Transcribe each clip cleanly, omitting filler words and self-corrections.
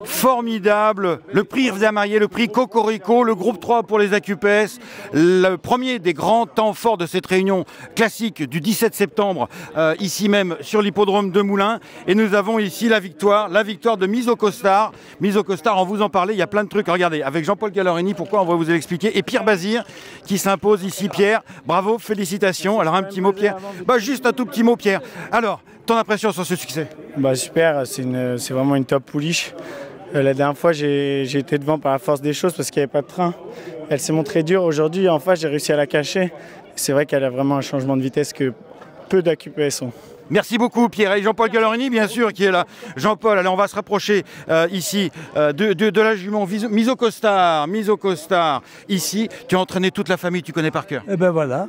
formidable, le prix Yves Desmarliers, le prix Cocorico, le groupe 3 pour les AQPS, le premier des grands temps forts de cette réunion classique du 17 septembre, ici même sur l'hippodrome de Moulins. Et nous avons ici la victoire de Mise au Costard. Mise au Costard, on vous en parlait, il y a plein de trucs. Regardez, avec Jean-Paul Gallorini, pourquoi on va vous l'expliquer. Et Pierre Bazir qui s'impose ici. Pierre, bravo, félicitations. Alors un petit mot Pierre, juste un tout petit mot Pierre. Alors, ton impression sur ce succès? Super, c'est vraiment une top pouliche. La dernière fois, j'ai été devant par la force des choses parce qu'il n'y avait pas de train. Elle s'est montrée dure. Aujourd'hui, en face, j'ai réussi à la cacher. C'est vrai qu'elle a vraiment un changement de vitesse que peu d'AQPS ont. Merci beaucoup Pierre. Et Jean-Paul Gallorini bien sûr qui est là. Jean-Paul, allez on va se rapprocher ici de la jument Mise au Costard. Mise au Costard ici. Tu as entraîné toute la famille, tu connais par cœur. Et ben voilà.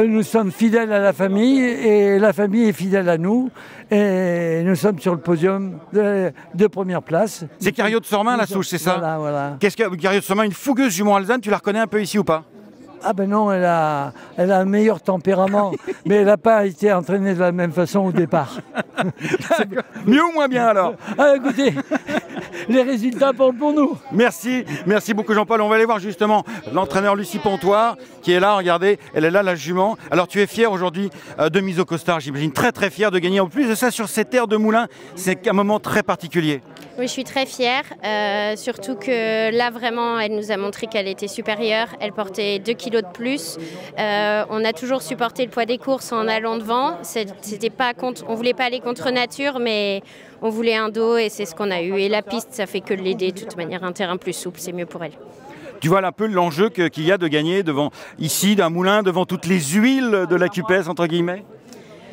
Nous sommes fidèles à la famille et la famille est fidèle à nous. Et nous sommes sur le podium de première place. C'est Cario de Sormin la souche, c'est ça? Voilà, voilà. Qu'est-ce que Cario de Sormin, une fougueuse jument alezane, tu la reconnais un peu ici ou pas? Ah ben non, elle a un meilleur tempérament, mais elle n'a pas été entraînée de la même façon au départ. Mieux ou moins bien alors? Ah, écoutez, les résultats parlent pour nous. Merci beaucoup Jean-Paul. On va aller voir justement l'entraîneur Lucie Pontoir qui est là, regardez, elle est là la jument. Alors tu es fier aujourd'hui de Mise au Costard, j'imagine, très très fier de gagner. En plus de ça, sur cette aire de Moulins, c'est un moment très particulier. Oui, je suis très fière, surtout que là vraiment elle nous a montré qu'elle était supérieure, elle portait 2 kilos de plus. On a toujours supporté le poids des courses en allant devant, on ne voulait pas aller contre nature mais on voulait un dos et c'est ce qu'on a eu. Et la piste ça fait que de l'aider de toute manière, un terrain plus souple c'est mieux pour elle. Tu vois un peu l'enjeu qu'il y a de gagner devant ici d'un moulin, devant toutes les huiles de l'AQPS entre guillemets?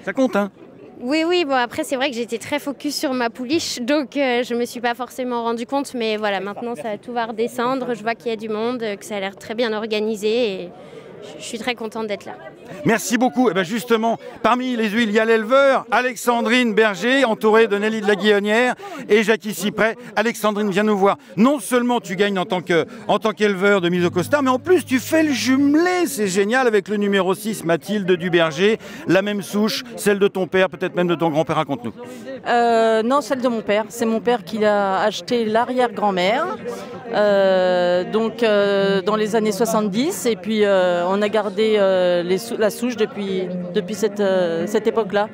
Ça compte hein? Oui, bon après c'est vrai que j'étais très focus sur ma pouliche, donc je me suis pas forcément rendu compte, mais voilà, maintenant tout va redescendre, je vois qu'il y a du monde, que ça a l'air très bien organisé et je suis très contente d'être là. Merci beaucoup. Et bien justement, parmi les huiles, il y a l'éleveur Alexandrine Berger, entourée de Nelly de la Guillonnière et Jackie Cyprès. Alexandrine, viens nous voir. Non seulement tu gagnes en tant qu'éleveur de Mise au Costard, mais en plus tu fais le jumelé. C'est génial avec le numéro 6, Mathilde Duberger. La même souche, celle de ton père, peut-être même de ton grand-père. Raconte-nous. Non, celle de mon père. C'est mon père qui a acheté l'arrière-grand-mère, dans les années 70. Et puis on a gardé la souche depuis cette époque-là.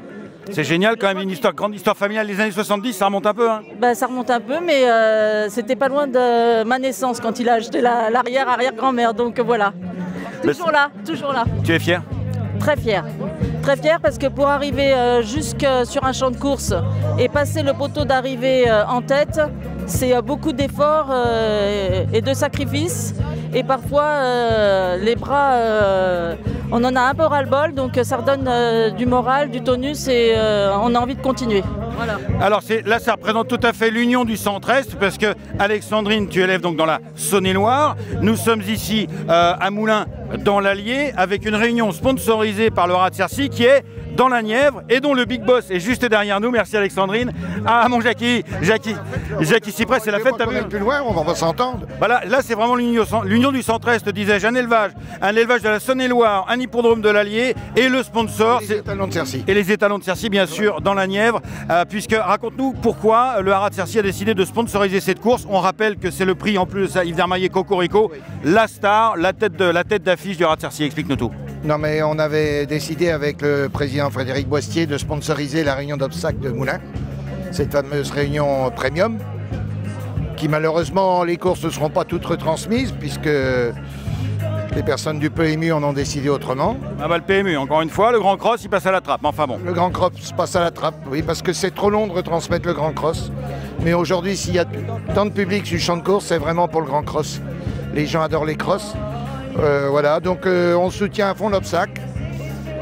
C'est génial quand même, une grande histoire familiale. Les années 70, ça remonte un peu hein? Ça remonte un peu, mais c'était pas loin de ma naissance quand il a acheté l'arrière-arrière-grand-mère. Donc voilà, toujours là. Tu es fier? Très fier. Très fier parce que pour arriver jusque sur un champ de course et passer le poteau d'arrivée en tête, c'est beaucoup d'efforts et de sacrifices. Et parfois, les bras, on en a un peu ras-le-bol, donc ça redonne du moral, du tonus et on a envie de continuer. Voilà. Alors là, ça représente tout à fait l'union du centre-est, parce que Alexandrine, tu élèves donc dans la Saône-et-Loire. Nous sommes ici à Moulins, dans l'Allier, avec une réunion sponsorisée par le Rat de Cercy qui est dans la Nièvre et dont le big boss est juste derrière nous. Merci Alexandrine. Ah mon Jackie Cyprès, c'est la fête, t'as vu? Plus loin, on va s'entendre. Voilà, là c'est vraiment l'union du centre-est, disais-je, un élevage de la Saône-et-Loire, un hippodrome de l'Allier et le sponsor. Les étalons de Cercy. Et les étalons de Cercy, bien sûr, dans la Nièvre. Puisque, raconte-nous pourquoi le Haras de Cercy a décidé de sponsoriser cette course. On rappelle que c'est le prix, en plus de ça, Yves Desmarliers Cocorico, la star, la tête d'affiche du Haras de Cercy. Explique-nous tout. Non mais on avait décidé avec le président Frédéric Boistier de sponsoriser la réunion d'obstacles de Moulins, cette fameuse réunion premium, qui malheureusement les courses ne seront pas toutes retransmises puisque les personnes du PMU en ont décidé autrement. Ah bah le PMU, encore une fois, le Grand Cross il passe à la trappe, enfin bon. Le Grand Cross passe à la trappe, oui, parce que c'est trop long de retransmettre le Grand Cross. Mais aujourd'hui, s'il y a tant de public sur le champ de course, c'est vraiment pour le Grand Cross. Les gens adorent les crosses. Voilà, donc on soutient à fond l'obstacle.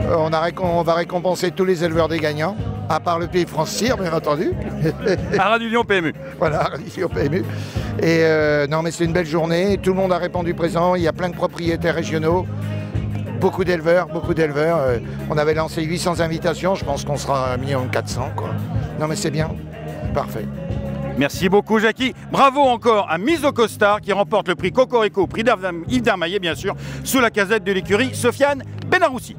On va récompenser tous les éleveurs des gagnants, à part le Pays France Cyr, bien entendu. À Radio Lyon PMU. Voilà, Radio PMU. Et non, mais c'est une belle journée. Tout le monde a répondu présent. Il y a plein de propriétaires régionaux. Beaucoup d'éleveurs. On avait lancé 800 invitations. Je pense qu'on sera à 1 400 000, quoi. Non, mais c'est bien. Parfait. Merci beaucoup Jackie. Bravo encore à Mise au Costard qui remporte le prix Cocorico, prix Yves Desmarliers bien sûr, sous la casette de l'écurie Sofiane Benaroussi.